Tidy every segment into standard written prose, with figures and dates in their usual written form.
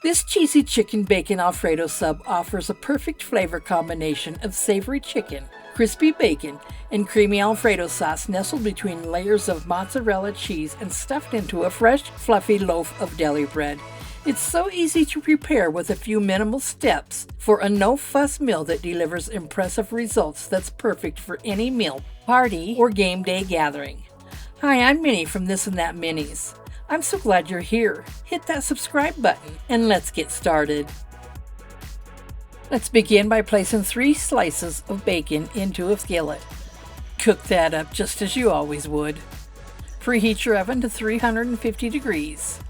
This cheesy chicken bacon Alfredo sub offers a perfect flavor combination of savory chicken, crispy bacon, and creamy Alfredo sauce nestled between layers of mozzarella cheese and stuffed into a fresh, fluffy loaf of deli bread. It's so easy to prepare with a few minimal steps for a no-fuss meal that delivers impressive results that's perfect for any meal, party, or game day gathering. Hi, I'm Minnie from This and That Minis. I'm so glad you're here. Hit that subscribe button and let's get started. Let's begin by placing 3 slices of bacon into a skillet. Cook that up just as you always would. Preheat your oven to 350 degrees.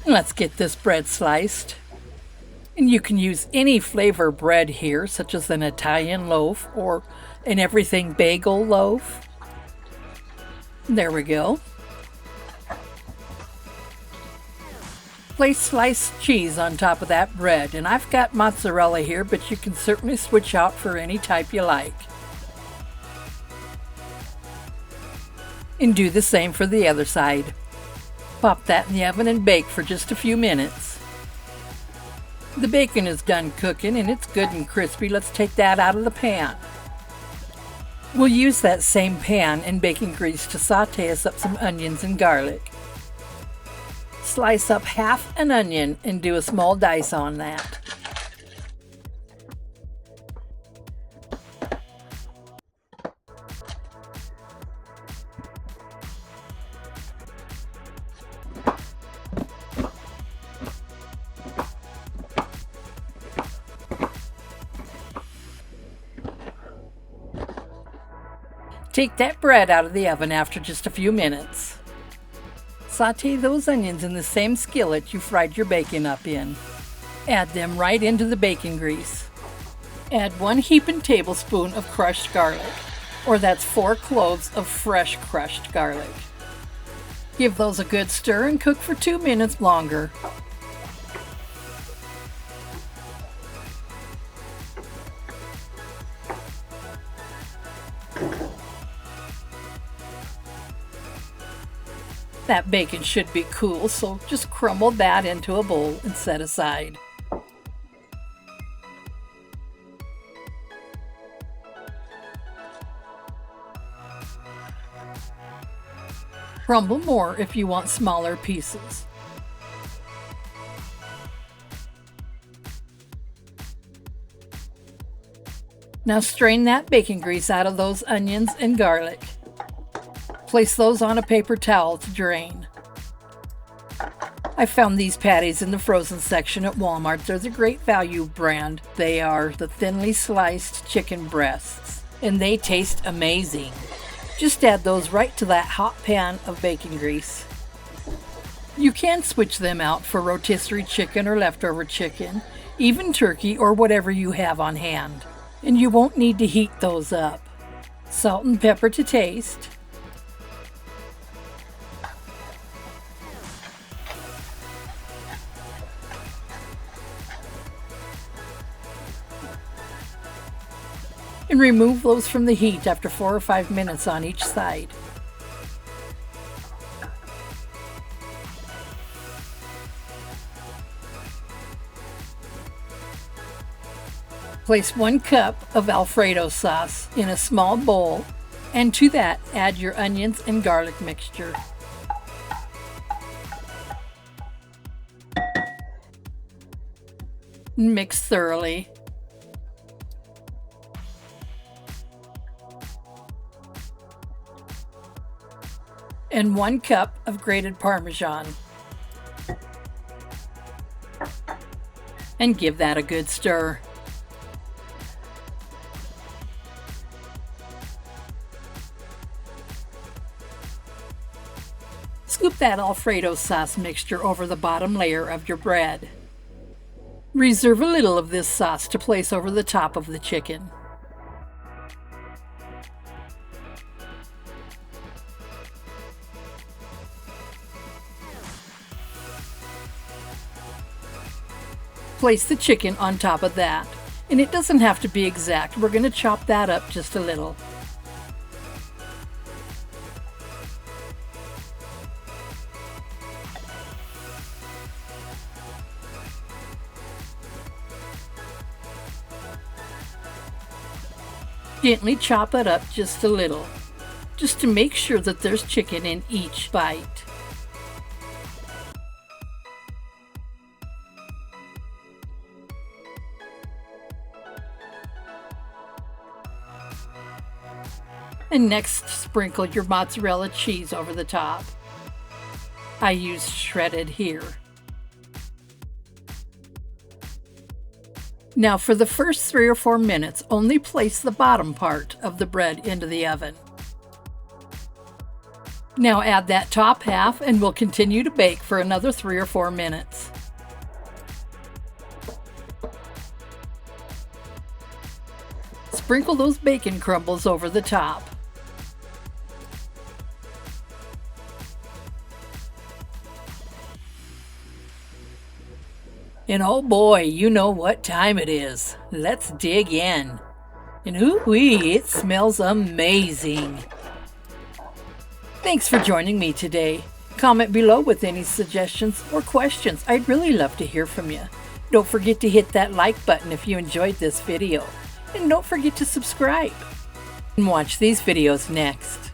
Let's get this bread sliced. And you can use any flavor bread here, such as an Italian loaf or an everything bagel loaf. There we go. Place sliced cheese on top of that bread, and I've got mozzarella here, but you can certainly switch out for any type you like. And do the same for the other side. Pop that in the oven and bake for just a few minutes. The bacon is done cooking and it's good and crispy. Let's take that out of the pan. We'll use that same pan and baking grease to saute us up some onions and garlic. Slice up half an onion and do a small dice on that. Take that bread out of the oven after just a few minutes. Saute those onions in the same skillet you fried your bacon up in. Add them right into the bacon grease. Add 1 heaping tablespoon of crushed garlic, or that's 4 cloves of fresh crushed garlic. Give those a good stir and cook for 2 minutes longer. That bacon should be cool, so just crumble that into a bowl and set aside. Crumble more if you want smaller pieces. Now strain that bacon grease out of those onions and garlic. Place those on a paper towel to drain. I found these patties in the frozen section at Walmart. They're the Great Value brand. They are the thinly sliced chicken breasts, and they taste amazing. Just add those right to that hot pan of bacon grease. You can switch them out for rotisserie chicken or leftover chicken, even turkey or whatever you have on hand. And you won't need to heat those up. Salt and pepper to taste. And remove those from the heat after 4 or 5 minutes on each side. Place 1 cup of Alfredo sauce in a small bowl, and to that add your onions and garlic mixture. Mix thoroughly. And 1 cup of grated Parmesan. And give that a good stir. Scoop that Alfredo sauce mixture over the bottom layer of your bread. Reserve a little of this sauce to place over the top of the chicken. Place the chicken on top of that, and it doesn't have to be exact. We're going to chop that up just a little. Gently chop it up just a little, just to make sure that there's chicken in each bite. And next, sprinkle your mozzarella cheese over the top. I use shredded here. Now for the first 3 or 4 minutes, only place the bottom part of the bread into the oven. Now add that top half and we'll continue to bake for another 3 or 4 minutes. Sprinkle those bacon crumbles over the top. And oh boy, you know what time it is. Let's dig in. And ooh-wee, it smells amazing. Thanks for joining me today. Comment below with any suggestions or questions. I'd really love to hear from you. Don't forget to hit that like button if you enjoyed this video. And don't forget to subscribe. And watch these videos next.